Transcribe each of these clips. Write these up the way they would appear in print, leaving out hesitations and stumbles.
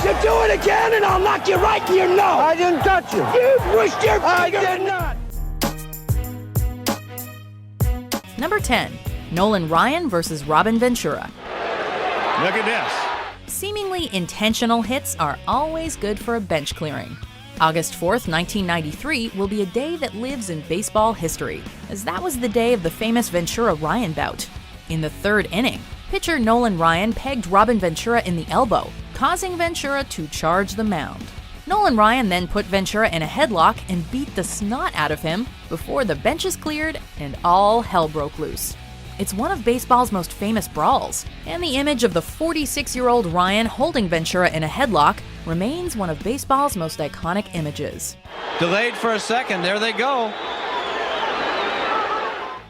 You do it again and I'll knock you right in your nose. I didn't touch you. You pushed your finger. I did not. Number 10. Nolan Ryan versus Robin Ventura. Look at this. Seemingly intentional hits are always good for a bench clearing. August 4th, 1993 will be a day that lives in baseball history, as that was the day of the famous Ventura-Ryan bout. In the third inning, pitcher Nolan Ryan pegged Robin Ventura in the elbow, causing Ventura to charge the mound. Nolan Ryan then put Ventura in a headlock and beat the snot out of him before the benches cleared and all hell broke loose. It's one of baseball's most famous brawls, and the image of the 46-year-old Ryan holding Ventura in a headlock remains one of baseball's most iconic images. Delayed for a second. There they go.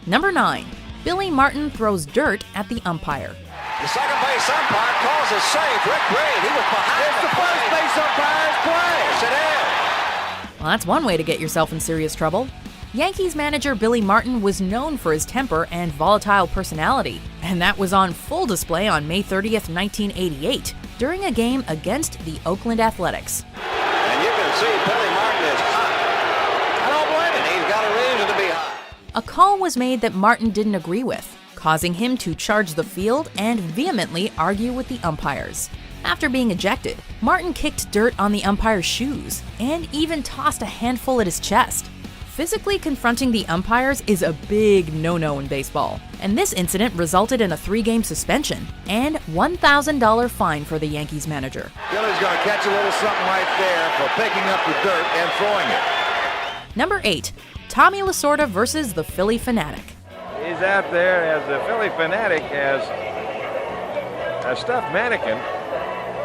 Number 9. Billy Martin throws dirt at the umpire. The second base umpire calls a save. Rick Reed, he was behind. It's the first base umpire's play. Yes, it is. Well, that's one way to get yourself in serious trouble. Yankees manager Billy Martin was known for his temper and volatile personality, and that was on full display on May 30th, 1988, during a game against the Oakland Athletics. And you can see Billy Martin is hot. I don't blame him. He's got a reason to be hot. A call was made that Martin didn't agree with, causing him to charge the field and vehemently argue with the umpires. After being ejected, Martin kicked dirt on the umpire's shoes and even tossed a handful at his chest. Physically confronting the umpires is a big no-no in baseball, and this incident resulted in a 3-game suspension and $1,000 fine for the Yankees manager. Billy's going to catch a little something right there for picking up the dirt and throwing it. Number 8. Tommy Lasorda versus the Phillie Phanatic. He's out there as the Phillie Phanatic as a stuffed mannequin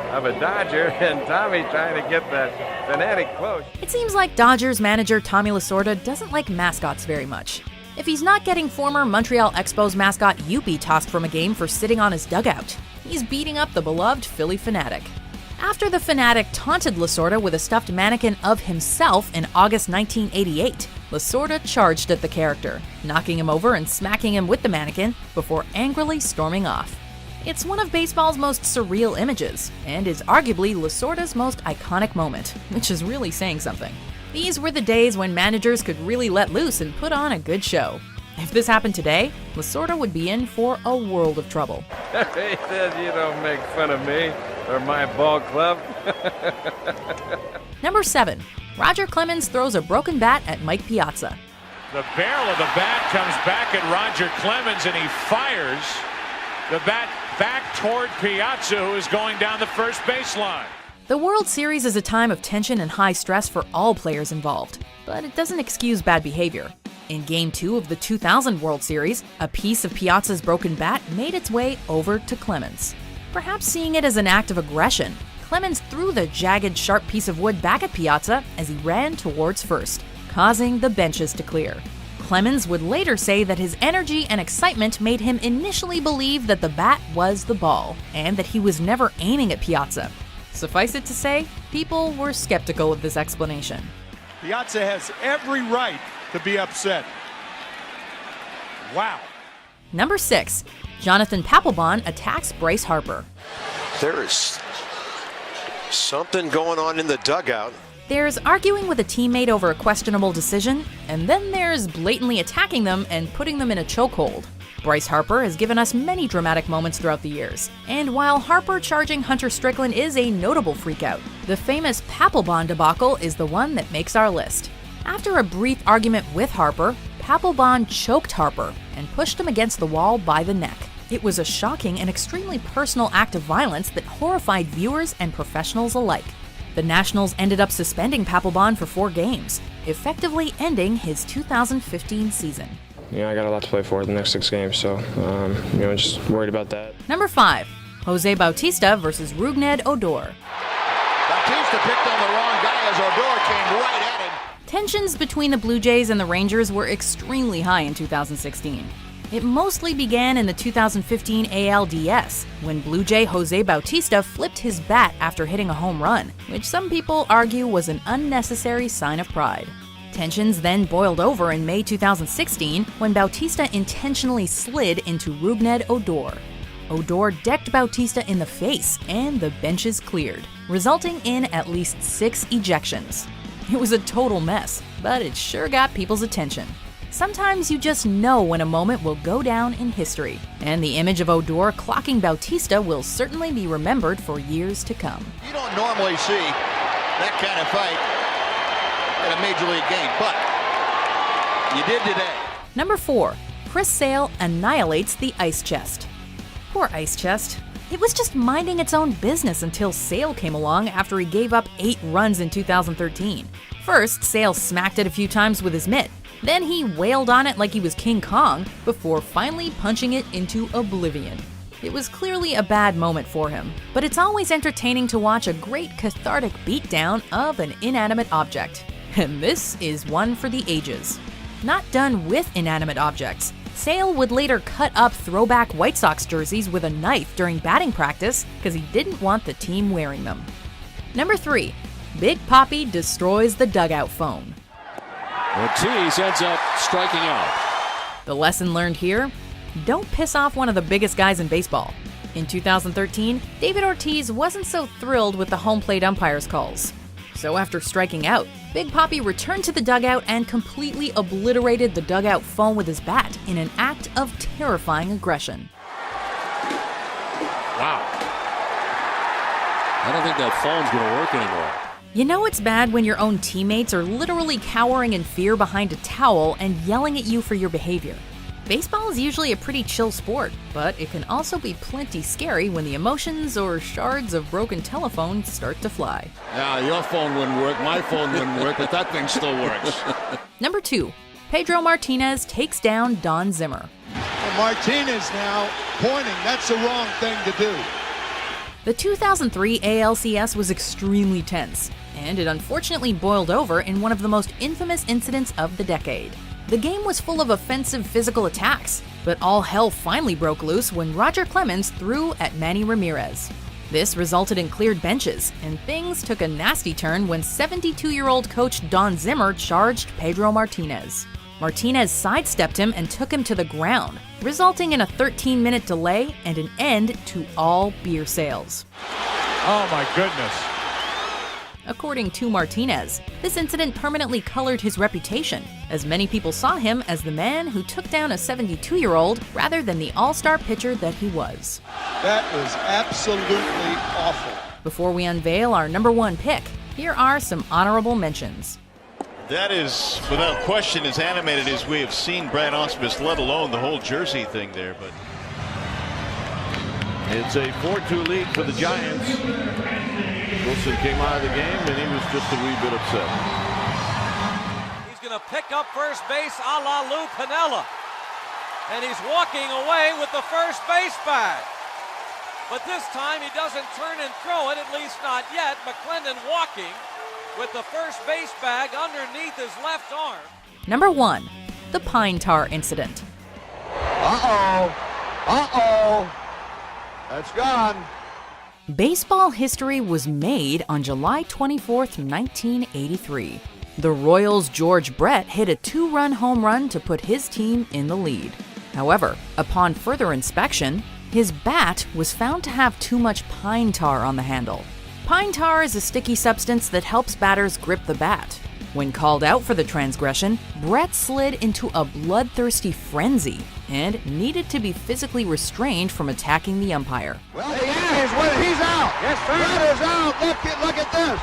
of a Dodger, and Tommy trying to get that Phanatic close. It seems like Dodgers manager Tommy Lasorda doesn't like mascots very much. If he's not getting former Montreal Expos mascot Youppi tossed from a game for sitting on his dugout, he's beating up the beloved Phillie Phanatic. After the Phanatic taunted Lasorda with a stuffed mannequin of himself in August 1988, Lasorda charged at the character, knocking him over and smacking him with the mannequin before angrily storming off. It's one of baseball's most surreal images, and is arguably Lasorda's most iconic moment, which is really saying something. These were the days when managers could really let loose and put on a good show. If this happened today, Lasorda would be in for a world of trouble. He said, "You don't make fun of me or my ball club." Number 7. Roger Clemens throws a broken bat at Mike Piazza. The barrel of the bat comes back at Roger Clemens, and he fires the bat back toward Piazza, who is going down the first baseline. The World Series is a time of tension and high stress for all players involved, but it doesn't excuse bad behavior. In Game 2 of the 2000 World Series, a piece of Piazza's broken bat made its way over to Clemens. Perhaps seeing it as an act of aggression, Clemens threw the jagged, sharp piece of wood back at Piazza as he ran towards first, causing the benches to clear. Clemens would later say that his energy and excitement made him initially believe that the bat was the ball, and that he was never aiming at Piazza. Suffice it to say, people were skeptical of this explanation. Piazza has every right to be upset. Wow. Number 6. Jonathan Papelbon attacks Bryce Harper. There is something going on in the dugout. There's arguing with a teammate over a questionable decision, and then there's blatantly attacking them and putting them in a chokehold. Bryce Harper has given us many dramatic moments throughout the years, and while Harper charging Hunter Strickland is a notable freakout, the famous Papelbon debacle is the one that makes our list. After a brief argument with Harper, Papelbon choked Harper and pushed him against the wall by the neck. It was a shocking and extremely personal act of violence that horrified viewers and professionals alike. The Nationals ended up suspending Papelbon for 4 games, effectively ending his 2015 season. I got a lot to play for the next 6 games, so just worried about that. Number 5. Jose Bautista versus Rougned Odor. Bautista picked on the wrong guy as Odor came right at him. Tensions between the Blue Jays and the Rangers were extremely high in 2016. It mostly began in the 2015 ALDS, when Blue Jay Jose Bautista flipped his bat after hitting a home run, which some people argue was an unnecessary sign of pride. Tensions then boiled over in May 2016 when Bautista intentionally slid into Rougned Odor. Odor decked Bautista in the face, and the benches cleared. resulting in at least 6 ejections. It was a total mess, but it sure got people's attention. Sometimes you just know when a moment will go down in history, and the image of Odor clocking Bautista will certainly be remembered for years to come. You don't normally see that kind of fight in a Major League game, but you did today. Number 4. Chris Sale annihilates the Ice Chest. Poor Ice Chest. It was just minding its own business until Sale came along after he gave up 8 runs in 2013. First, Sale smacked it a few times with his mitt. Then he wailed on it like he was King Kong before finally punching it into oblivion. It was clearly a bad moment for him, but it's always entertaining to watch a great cathartic beatdown of an inanimate object. And this is one for the ages. Not done with inanimate objects, Sale would later cut up throwback White Sox jerseys with a knife during batting practice because he didn't want the team wearing them. Number 3. Big Papi destroys the dugout phone. Ortiz ends up striking out. The lesson learned here? Don't piss off one of the biggest guys in baseball. In 2013, David Ortiz wasn't so thrilled with the home plate umpire's calls. So after striking out, Big Papi returned to the dugout and completely obliterated the dugout phone with his bat in an act of terrifying aggression. Wow. I don't think that phone's going to work anymore. You know it's bad when your own teammates are literally cowering in fear behind a towel and yelling at you for your behavior. Baseball is usually a pretty chill sport, but it can also be plenty scary when the emotions or shards of broken telephones start to fly. Yeah, your phone wouldn't work, my phone wouldn't work, but that thing still works. Number 2. Pedro Martinez takes down Don Zimmer. Well, Martinez now pointing. That's the wrong thing to do. The 2003 ALCS was extremely tense, and it unfortunately boiled over in one of the most infamous incidents of the decade. The game was full of offensive physical attacks, but all hell finally broke loose when Roger Clemens threw at Manny Ramirez. This resulted in cleared benches, and things took a nasty turn when 72-year-old coach Don Zimmer charged Pedro Martinez. Martinez sidestepped him and took him to the ground, resulting in a 13-minute delay and an end to all beer sales. Oh my goodness. According to Martinez, this incident permanently colored his reputation, as many people saw him as the man who took down a 72-year-old rather than the all-star pitcher that he was. That was absolutely awful. Before we unveil our number 1 pick, here are some honorable mentions. That is, without question, as animated as we have seen Brad Ausmus, let alone the whole jersey thing there. But it's a 4-2 lead for the Giants. Wilson came out of the game, and he was just a wee bit upset. He's going to pick up first base a la Lou Piniella. And he's walking away with the first base bag. But this time he doesn't turn and throw it, at least not yet. McClendon walking with the first base bag underneath his left arm. Number 1. The Pine Tar Incident. That's gone. Baseball history was made on July 24, 1983. The Royals' George Brett hit a 2-run home run to put his team in the lead. However, upon further inspection, his bat was found to have too much pine tar on the handle. Pine tar is a sticky substance that helps batters grip the bat. When called out for the transgression, Brett slid into a bloodthirsty frenzy and needed to be physically restrained from attacking the umpire. Well, he's out. Yes, sir. Brett is out. Look at this.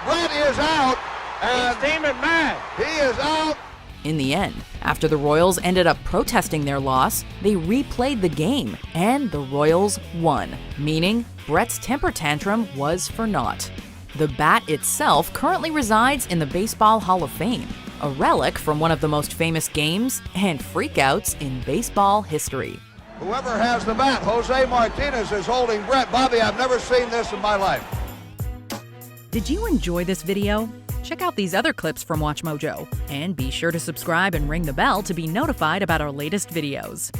Brett is out. And He's steaming mad. he is out. In the end, after the Royals ended up protesting their loss, they replayed the game, and the Royals won, meaning Brett's temper tantrum was for naught. The bat itself currently resides in the Baseball Hall of Fame, a relic from one of the most famous games and freakouts in baseball history. Whoever has the bat, Jose Martinez is holding Brett. Bobby, I've never seen this in my life. Did you enjoy this video? Check out these other clips from WatchMojo, and be sure to subscribe and ring the bell to be notified about our latest videos.